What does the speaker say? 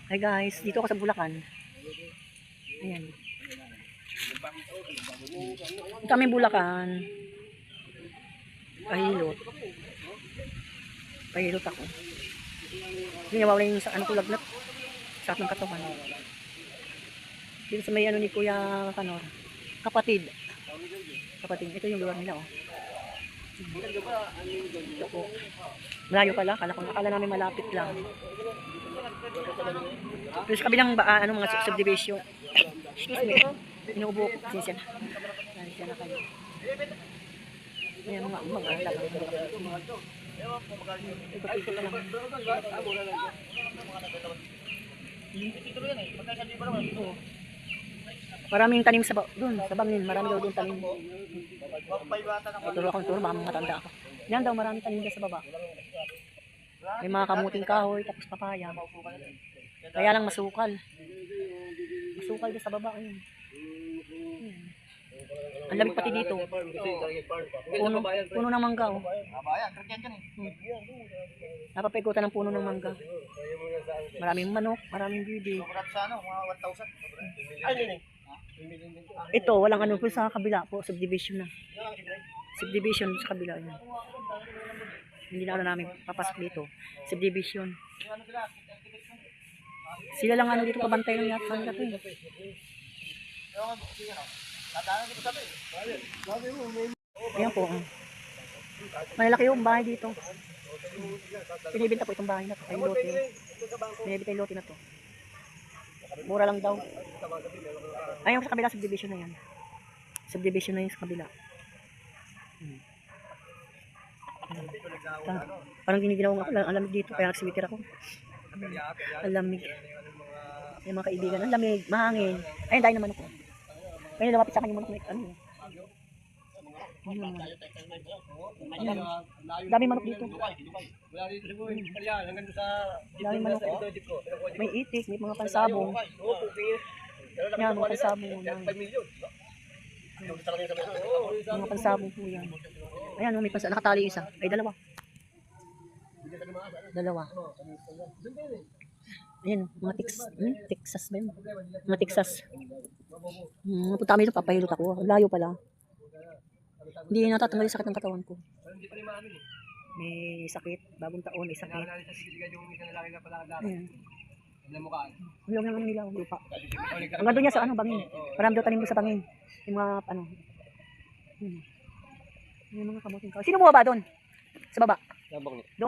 Hi guys, dito ako sa Bulacan. Ayan. Ito kami Bulacan. Pahilot. Pahilot ako. Hindi nawawala yung sa ano ko lagnat. Sakit ng katawan. Dito sa may ano ni Kuya Kanor. Kapatid. Kapatid. Ito yung lugar nila oh. Ito po. Malayo pala. Akala namin malapit lang. Pero sa kabilang ano mga subdivision. Excuse me. Inuubo ko. Sinsya na. Sinsya na kayo. Ayan mga alaga. Ikot-ikot lang. Maraming tanim sa doon, sa bangin. Marami daw doon tanim. Turo akong turo, baka matanda ako. Yan daw, maraming tanim dyan sa baba. May mga kamuting kahoy, tapos papaya. Kaya lang masukal. Masukal dyan sa baba. Ang lamig pati dito. Puno ng mangga. Oh. Napapaikutan ng puno ng mangga. Maraming manok, maraming bibi. Ito, walang ano po sa kabila po, subdivision na. Subdivision sa kabila. Yan. Hindi na ano namin papasok dito. Subdivision. Sila lang ano dito kabantay ng yata nila to. Ayan po. Malaki yung bahay dito. Pinibenta po itong bahay na to. Ay lote. Pinibenta yung lote na to. Mura lang daw. Ayun sa kabila subdivision na yan. Subdivision na yun sa kabila. Parang giniginaw ako. Ang lamig dito. Kaya nagsiwitir ako. Ang lamig. Yung mga kaibigan. Ang lamig. Mahangin. Ayun dahil naman ako. Kaya lumapit sa akin yung manok. Ano yun? Dami manok dito. Dami manok. May itik, may mga pansabong. Yan, mga pansabong. Mga pansabong po yan. Ayan, may pansabong. Nakatali isa. Ay, dalawa. Dalawa. Ayan, mga Texas ba yun? Mga Texas. Punta kami doon, papahilot ako. Layo pala. Hindi natatanggal yung sakit ng katawan ko. May sakit, bagong taon, may sakit. Ayan. Ang lang naman nila, lupa. Ang ganda niya sa ano, bangin. Marami daw tanim mo sa bangin. Yung mga, ano. Yung mga kamuting kahoy. Sino mo ba doon? Sa baba? Doon?